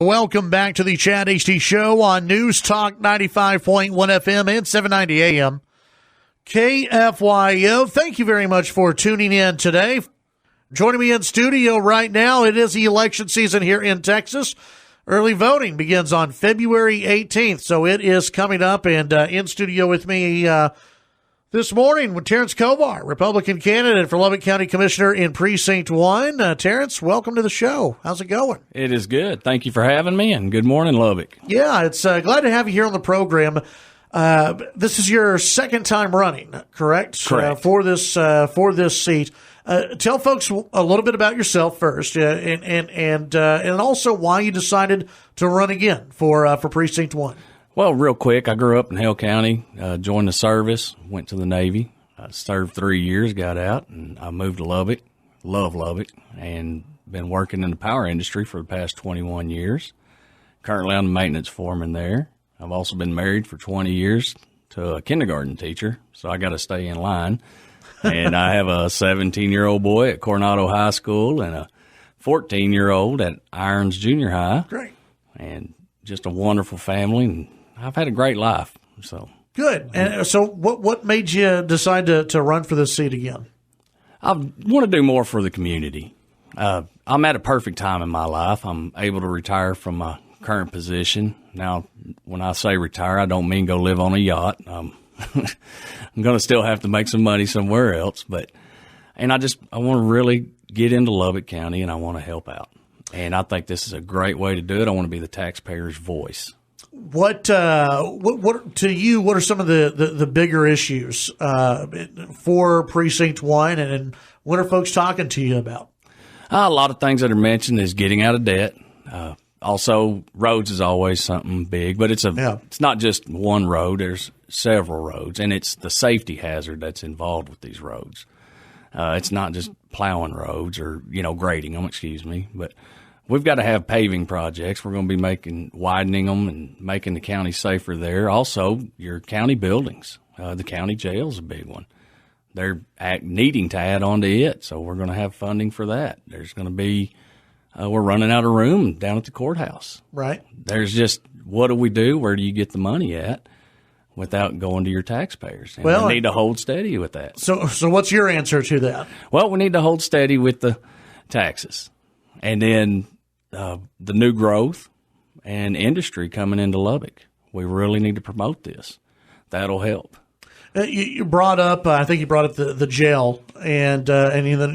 Welcome back to the Chad Hasty Show on News Talk 95.1 FM and 790 AM. KFYO, thank you very much for tuning in today. Joining me in studio right now, it is the election season here in Texas. Early voting begins on February 18th, so it is coming up. And in studio with me this morning with Terence Kovar, Republican candidate for Lubbock County Commissioner in Precinct 1. Terence, welcome to the show. How's it going? It is good. Thank you for having me, and good morning, Lubbock. Yeah, it's glad to have you here on the program. This is your second time running, correct? Correct. For this seat. Tell folks a little bit about yourself first, and also why you decided to run again for Precinct 1. Well, real quick, I grew up in Hale County, joined the service, went to the Navy, served 3 years, got out, and I moved to Lubbock. Love Lubbock, and been working in the power industry for the past 21 years. Currently, I'm the maintenance foreman there. I've also been married for 20 years to a kindergarten teacher, so I got to stay in line. And I have a 17-year-old boy at Coronado High School and a 14-year-old at Irons Junior High. Great. And just a wonderful family, and I've had a great life. So good. And so what made you decide to run for this seat again? I want to do more for the community. I'm at a perfect time in my life. I'm able to retire from my current position. Now, when I say retire, I don't mean go live on a yacht. I'm going to still have to make some money somewhere else, I want to really get into Lubbock County, and I want to help out. And I think this is a great way to do it. I want to be the taxpayer's voice. What to you? What are some of the bigger issues for Precinct 1, and what are folks talking to you about? A lot of things that are mentioned is getting out of debt. Also, roads is always something big, but it's not just one road. There's several roads, and it's the safety hazard that's involved with these roads. It's not just plowing roads or grading them. But we've got to have paving projects. We're going to be widening them and making the county safer there. Also, your county buildings. The county jail is a big one. They're needing to add on to it, so we're going to have funding for that. There's going to be we're running out of room down at the courthouse. Right. There's just, what do we do? Where do you get the money at without going to your taxpayers? And we need to hold steady with that. So what's your answer to that? Well, we need to hold steady with the taxes. And then the new growth and industry coming into Lubbock. We really need to promote this. That'll help. You brought up, I think you brought up the jail, and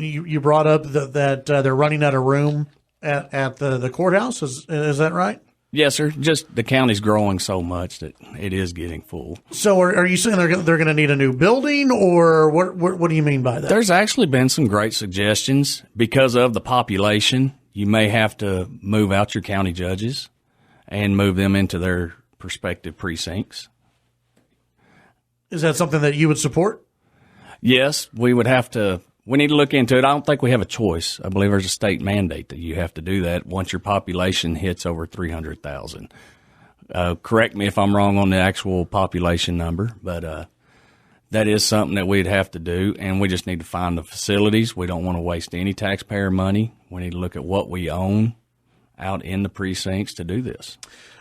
you brought up that they're running out of room at the courthouse. Is that right? Yes, sir. Just the county's growing so much that it is getting full. So are you saying they're going to need a new building, or what do you mean by that? There's actually been some great suggestions. Because of the population, you may have to move out your county judges and move them into their respective precincts. Is that something that you would support? Yes, we would have to. We need to look into it. I don't think we have a choice. I believe there's a state mandate that you have to do that once your population hits over 300,000. Correct me if I'm wrong on the actual population number, but that is something that we'd have to do, and we just need to find the facilities. We don't want to waste any taxpayer money. We need to look at what we own out in the precincts to do this.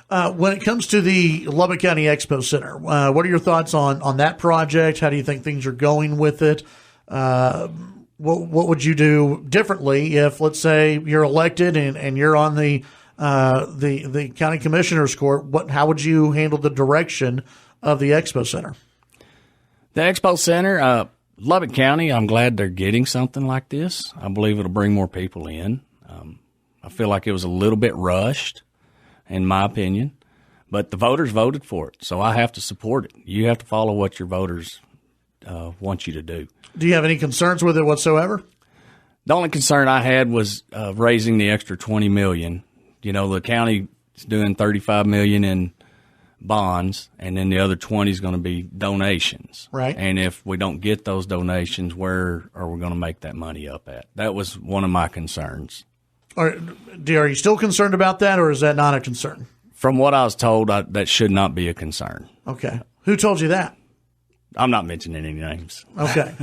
When it comes to the Lubbock County Expo Center, what are your thoughts on that project? How do you think things are going with it? What would you do differently if, let's say, you're elected and you're on the county commissioner's court? How would you handle the direction of the Expo Center? The Expo Center, Lubbock County, I'm glad they're getting something like this. I believe it'll bring more people in. I feel like it was a little bit rushed, in my opinion, but the voters voted for it, so I have to support it. You have to follow what your voters want you to do. Do you have any concerns with it whatsoever? The only concern I had was raising the extra $20 million. The county is doing $35 million in bonds, and then the other 20 is going to be donations. Right. And if we don't get those donations, where are we going to make that money up at? That was one of my concerns. Are you still concerned about that, or is that not a concern? From what I was told, that should not be a concern. Okay. Who told you that? I'm not mentioning any names. Okay,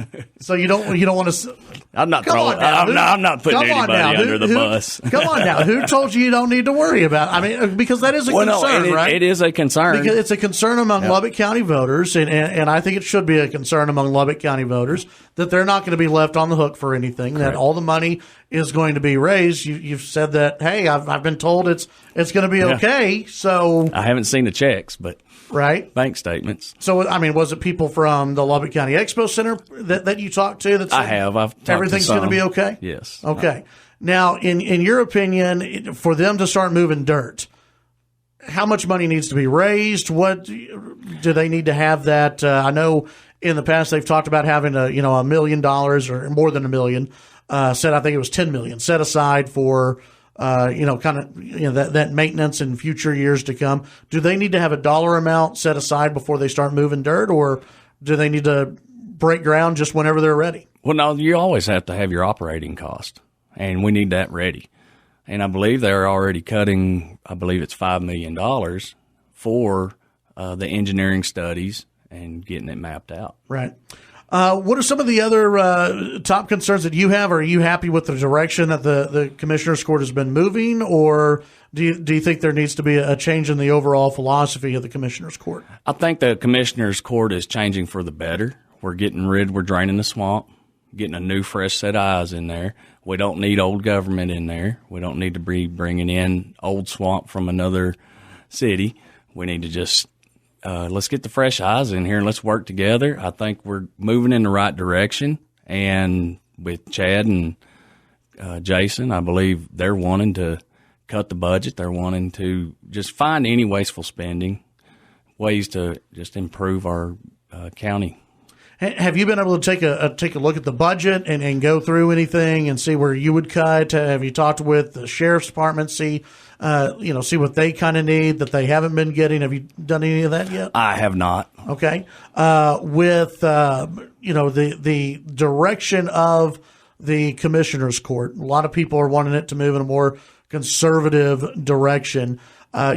so you don't want to. I'm not throwing. I'm not putting anybody under the bus. Come on now, who told you don't need to worry about? I mean, because that is a concern, right? It is a concern. Because it's a concern among Lubbock County voters, and I think it should be a concern among Lubbock County voters that they're not going to be left on the hook for anything. Correct. That all the money is going to be raised. You've said that. Hey, I've been told it's going to be okay. So I haven't seen the checks, but. Right. Bank statements. So, I mean, was it people from the Lubbock County Expo Center that you talked to? I have. I've talked everything's going to be okay? Yes. Okay. Now, in your opinion, for them to start moving dirt, how much money needs to be raised? What do they need to have that? I know in the past they've talked about having $1 million or more than $1 million. I think it was $10 million set aside for that maintenance in future years to come. Do they need to have a dollar amount set aside before they start moving dirt, or do they need to break ground just whenever they're ready? Well, no, you always have to have your operating cost, and we need that ready. And I believe they're already cutting, I believe it's $5 million for the engineering studies and getting it mapped out. Right. What are some of the other top concerns that you have? Are you happy with the direction that the Commissioners Court has been moving, or do you think there needs to be a change in the overall philosophy of the Commissioners Court? I think the Commissioners Court is changing for the better. We're draining the swamp, getting a new, fresh set of eyes in there. We don't need old government in there. We don't need to be bringing in old swamp from another city. We need to just let's get the fresh eyes in here and let's work together. I think we're moving in the right direction. And with Chad and Jason, I believe they're wanting to cut the budget. They're wanting to just find any wasteful spending, ways to just improve our county. Have you been able to take a look at the budget and go through anything and see where you would cut? Have you talked with the Sheriff's Department, see what they kind of need that they haven't been getting? Have you done any of that yet? I have not. Okay. With the direction of the Commissioners Court, a lot of people are wanting it to move in a more conservative direction.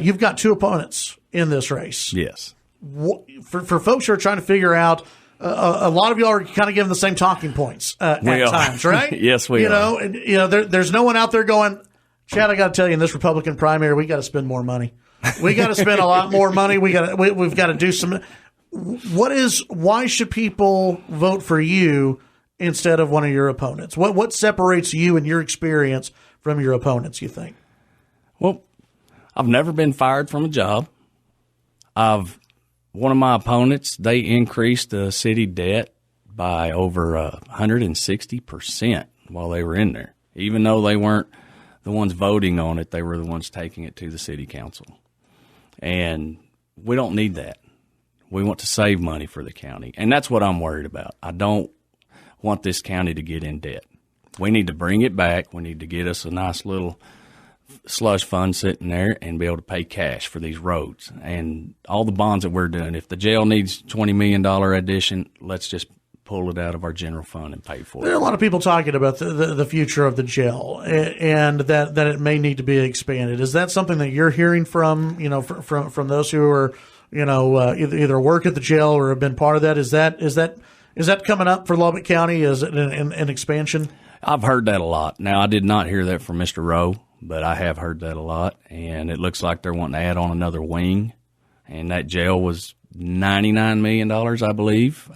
You've got two opponents in this race. Yes. For folks who are trying to figure out, a lot of y'all are kind of giving the same talking points at times, right? Yes, we are. There's no one out there going, Chad, I got to tell you, in this Republican primary, we got to spend more money. We got to spend a lot more money. We've got to do some. Why should people vote for you instead of one of your opponents? What separates you and your experience from your opponents, you think? Well, I've never been fired from a job. One of my opponents, they increased the city debt by over 160% while they were in there. Even though they weren't the ones voting on it, they were the ones taking it to the city council. And we don't need that. We want to save money for the county. And that's what I'm worried about. I don't want this county to get in debt. We need to bring it back. We need to get us a nice little slush fund sitting there and be able to pay cash for these roads and all the bonds that we're doing. If the jail needs $20 million addition, let's just pull it out of our general fund and pay for it. There are a lot of people talking about the future of the jail and that it may need to be expanded. Is that something that you're hearing from those who are, either work at the jail or have been part of that? Is that coming up for Lubbock County? Is it an expansion? I've heard that a lot. Now, I did not hear that from Mr. Rowe, but I have heard that a lot, and it looks like they're wanting to add on another wing, and that jail was $99 million, I believe,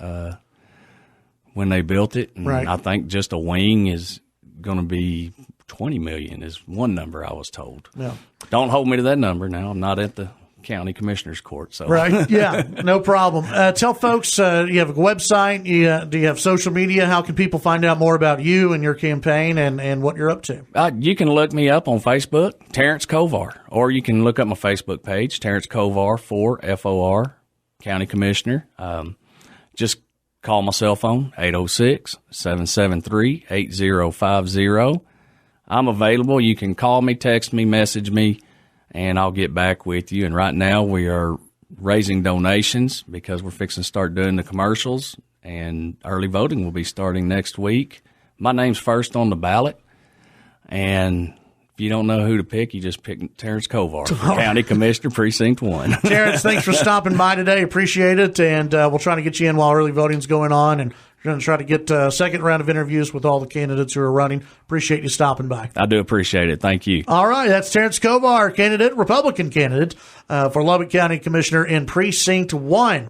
when they built it. And right. I think just a wing is going to be $20 million is one number I was told. Yeah. Don't hold me to that number now. I'm not at the county commissioner's court. So right. Yeah, no problem. Tell folks, you have a website, do you have social media? How can people find out more about you and your campaign and what you're up to? You can look me up on Facebook, Terence Kovar, or you can look up my Facebook page, Terence Kovar for FOR, County Commissioner. Just call my cell phone, 806-773-8050. I'm available. You can call me, text me, message me, and I'll get back with you. And right now we are raising donations because we're fixing to start doing the commercials, and early voting will be starting next week. My name's first on the ballot, and if you don't know who to pick, you just pick Terence Kovar, County Commissioner, Precinct 1. Terrence, thanks for stopping by today. Appreciate it. And we'll try to get you in while early voting's going on. And we're going to try to get a second round of interviews with all the candidates who are running. Appreciate you stopping by. I do appreciate it. Thank you. All right. That's Terence Kovar, Republican candidate for Lubbock County Commissioner in Precinct 1.